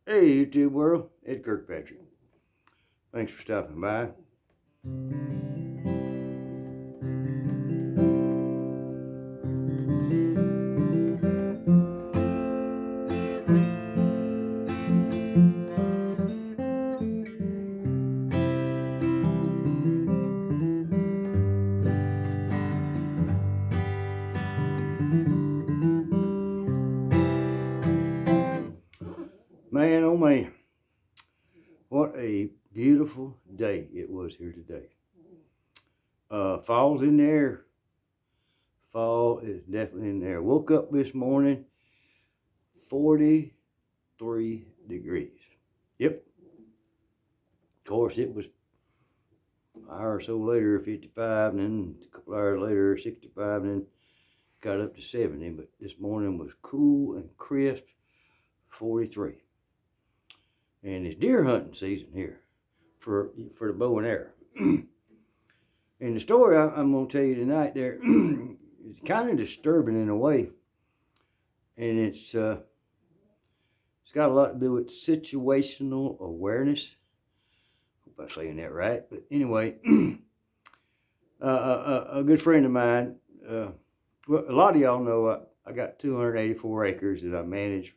Hey, YouTube world, it's Kirkpatrick. Thanks for stopping by. Man, oh man, what a beautiful day it was here today. Fall's in the air. Fall is definitely in there. Woke up this morning, 43 degrees. Yep. Of course, it was an hour or so later, 55, and then a couple hours later, 65, and then got up to 70. But this morning was cool and crisp, 43. And it's deer hunting season here for the bow and arrow. And the story I'm going to tell you tonight there is kind of disturbing in a way, and it's got a lot to do with situational awareness. Hope I'm saying that right. But anyway, a good friend of mine. Well, a lot of y'all know I got 284 acres that I manage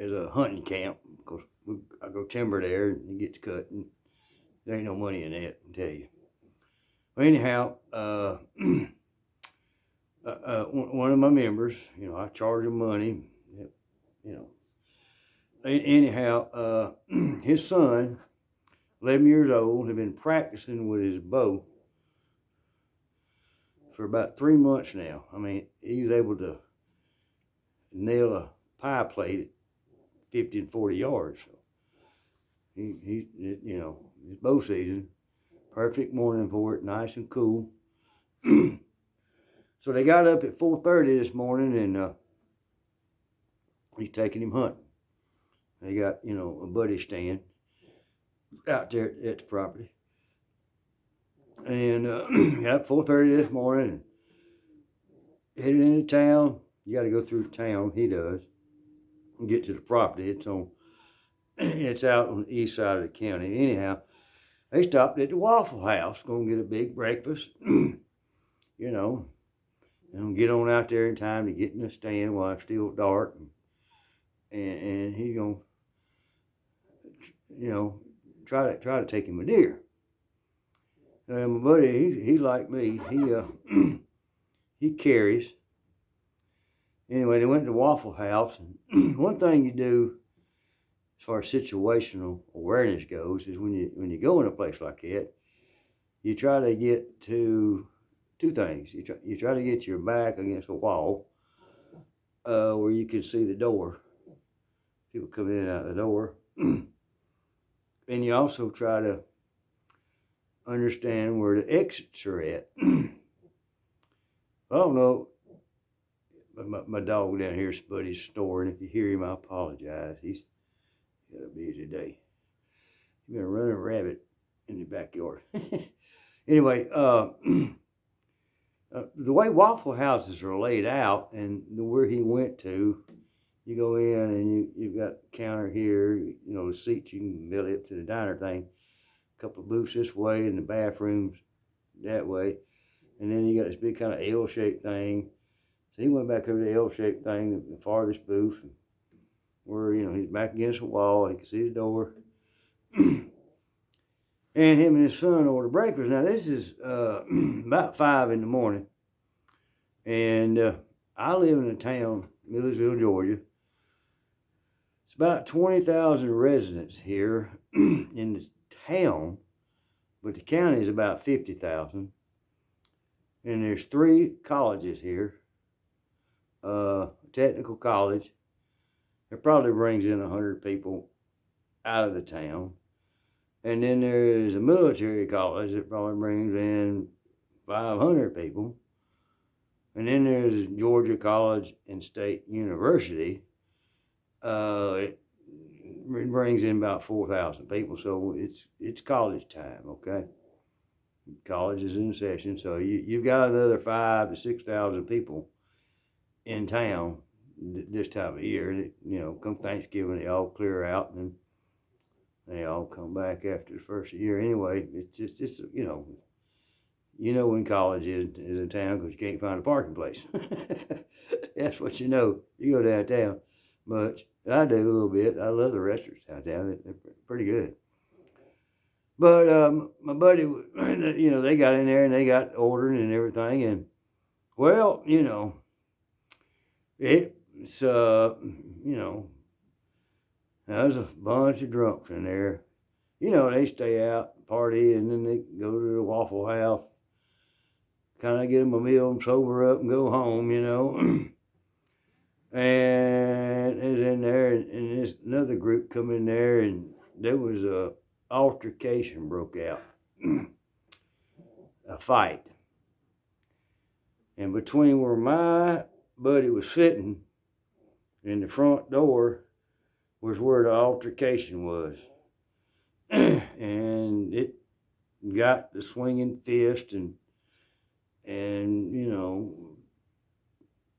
as a hunting camp. Of course, I go timber there and it gets cut, and there ain't no money in that, I can tell you. Well, anyhow, one of my members, I charge him money, you know. Anyhow, his son, 11 years old, had been practicing with his bow for about 3 months now. I mean, he's able to nail a pie plate at 50 and 40 yards. So he his bow season, perfect morning for it, nice and cool. So they got up at 4:30 this morning, and he's taking him hunting. They got, a buddy stand out there at the property. And got up 4:30 this morning and headed into town. You got to go through town, he does, and get to the property. It's out on the east side of the county. Anyhow, they stopped at the Waffle House, going to get a big breakfast, and get on out there in time to get in the stand while it's still dark. And he's going to, try to take him a deer. And my buddy, he like me, he carries. Anyway, they went to Waffle House, and one thing you do as far as situational awareness goes is when you go in a place like that, you try to get to two things. You try to get your back against a wall where you can see the door. People come in and out the door. And you also try to understand where the exits are at. I don't know. My dog down here is Buddy's snoring. If you hear him, I apologize. He's got a busy day. He's been running a rabbit in the backyard. Anyway, the way Waffle Houses are laid out and where he went to, you go in and you've got a counter here, the seats you can build up to the diner thing. A couple of booths this way and the bathrooms that way. And then you got this big kind of L-shaped thing. So he went back over the L-shaped thing, the farthest booth, where, he's back against the wall. He can see the door. And him and his son ordered breakfast. Now, this is about 5 in the morning. And I live in a town, Millersville, Georgia. It's about 20,000 residents here in the town, but the county is about 50,000. And there's 3 colleges here. Technical college. It probably brings in 100 people out of the town. And then there's a military college that probably brings in 500 people. And then there's Georgia College and State University. It brings in about 4,000 people, so it's college time, okay? College is in session, so you've got another 5,000 to 6,000 people in town this time of year. Come Thanksgiving, they all clear out and they all come back after the first year. Anyway, it's just when college is in town because you can't find a parking place. That's what you know. You go downtown much. I do a little bit. I love the restaurants downtown. They're pretty good. But my buddy, they got in there and they got ordered and everything. And, well, it's, there's a bunch of drunks in there. They stay out, party, and then they go to the Waffle House, kind of get them a meal and sober up and go home, And is in there, and there's another group come in there, and there was a altercation broke out, a fight. And between where my buddy was sitting and the front door was where the altercation was. And it got the swinging fist and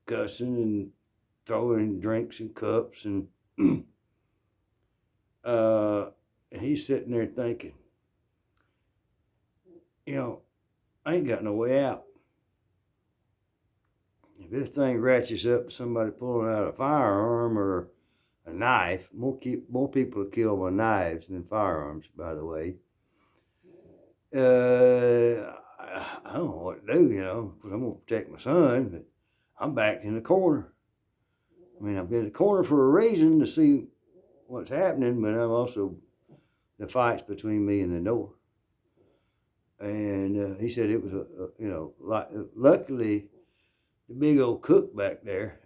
cussing and throwing drinks and cups, and he's sitting there thinking, I ain't got no way out. If this thing ratchets up to somebody pulling out a firearm or a knife, more people are killed by knives than firearms, by the way. I don't know what to do, because I'm going to protect my son, but I'm backed in the corner. I mean, I've been in the corner for a reason, to see what's happening, but I'm also, the fight's between me and the door. And he said it was luckily the big old cook back there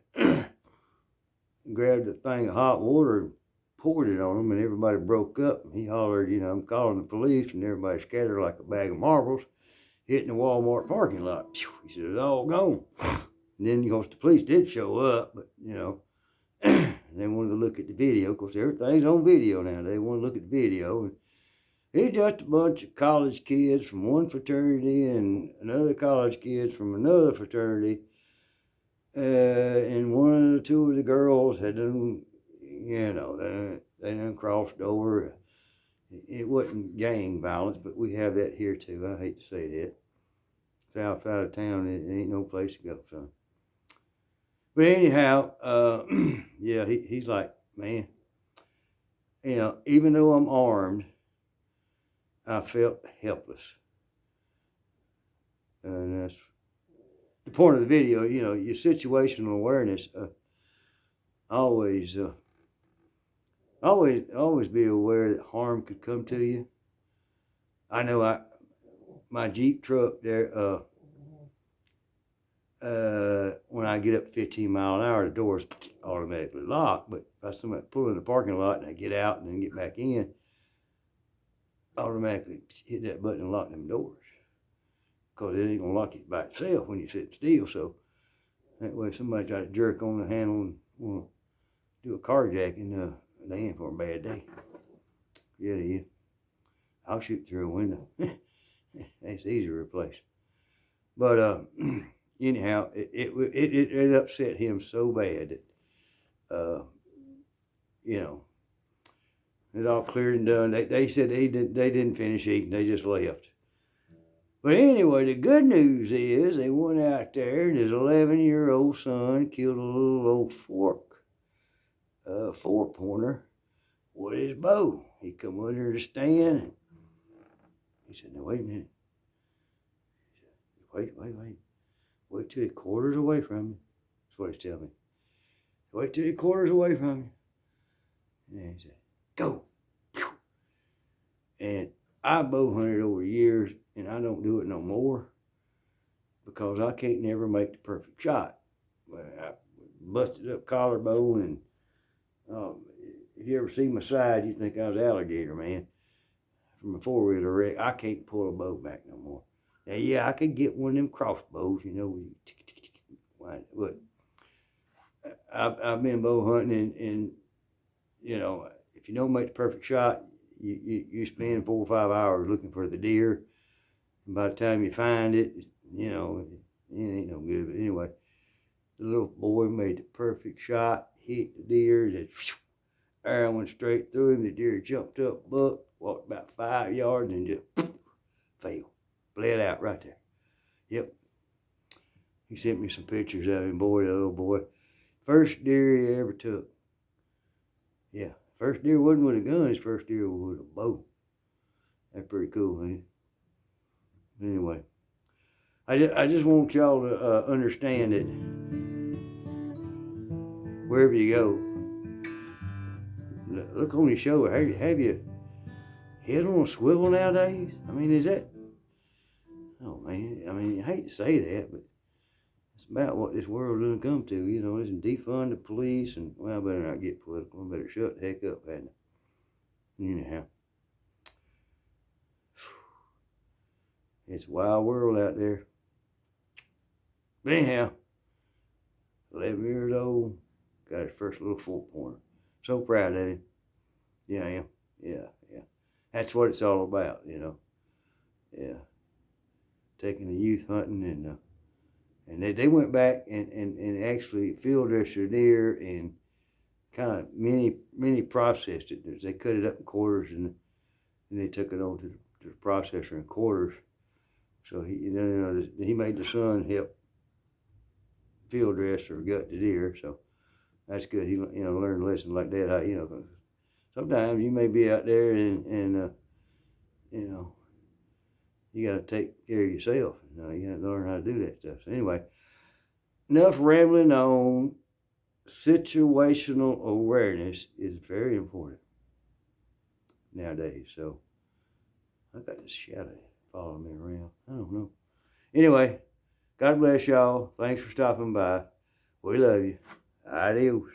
grabbed a thing of hot water and poured it on him, and everybody broke up. And he hollered, I'm calling the police, and everybody scattered like a bag of marbles, hitting the Walmart parking lot. He said, it's all gone. And then, of course, the police did show up, but, they wanted to look at the video. Of course, everything's on video now. They want to look at the video. And it's just a bunch of college kids from one fraternity and another college kids from another fraternity. And one or two of the girls had done, they done crossed over. It wasn't gang violence, but we have that here too. I hate to say that. South side of town, it ain't no place to go, son. But anyhow, he's like, man, even though I'm armed, I felt helpless. And that's the point of the video, your situational awareness. Always be aware that harm could come to you. I know my Jeep truck there, when I get up to 15 miles an hour, the door's automatically locked. But if I somebody pull in the parking lot and I get out and then get back in, automatically hit that button and lock them doors. Because it ain't going to lock it by itself when you sit still. So that way, if somebody tries to jerk on the handle and want to do a carjacking, they in for a bad day. Yeah, they is. I'll shoot through a window. That's easy to replace. But anyhow, it upset him so bad that, it all cleared and done. They said they didn't finish eating. They just left. But anyway, the good news is they went out there and his 11-year-old son killed a little old four-pointer with his bow. He come under the stand and he said, now wait a minute. He said, wait till he quarters away from you. That's what he's telling me. Wait till he quarters away from you. And he said, go. And I bow hunted over years, and I don't do it no more because I can't never make the perfect shot. I busted up collarbone, and if you ever see my side, you think I was an alligator, man. From a four-wheeler wreck, I can't pull a bow back no more. Now, yeah, I could get one of them crossbows, but I've been bow hunting, and if you don't make the perfect shot, you spend 4 or 5 hours looking for the deer. And by the time you find it, it ain't no good. But anyway, The little boy made the perfect shot, hit the deer, that arrow went straight through him. The deer jumped up, bucked, walked about 5 yards, and just fell. Bled out right there. Yep. He sent me some pictures of him, boy, the little boy. First deer he ever took. Yeah. First deer wasn't with a gun, his first deer was with a bow. That's pretty cool, man. Anyway, I just want y'all to understand that wherever you go, look on your shoulder. Have you head on a swivel nowadays? I mean, is that? Oh man, I mean, I hate to say that, but it's about what this world doesn't come to. You know, it's defund the police, and well, I better not get political. I better shut the heck up, hadn't I? Anyhow, it's a wild world out there. But anyhow, 11 years old, got his first little 4-pointer. So proud of him. Yeah, I am. Yeah. That's what it's all about, you know. Yeah. Taking the youth hunting, and they went back and actually field dressed their deer and kind of mini processed it. They cut it up in quarters and they took it on to the processor in quarters. So he made the son help field dress or gut the deer. So that's good. He learned a lesson like that. How sometimes you may be out there and you got to take care of yourself. You got to learn how to do that stuff. So anyway, enough rambling on. Situational awareness is very important nowadays. So I got this shadow following me around. I don't know. Anyway, God bless y'all. Thanks for stopping by. We love you. Adios.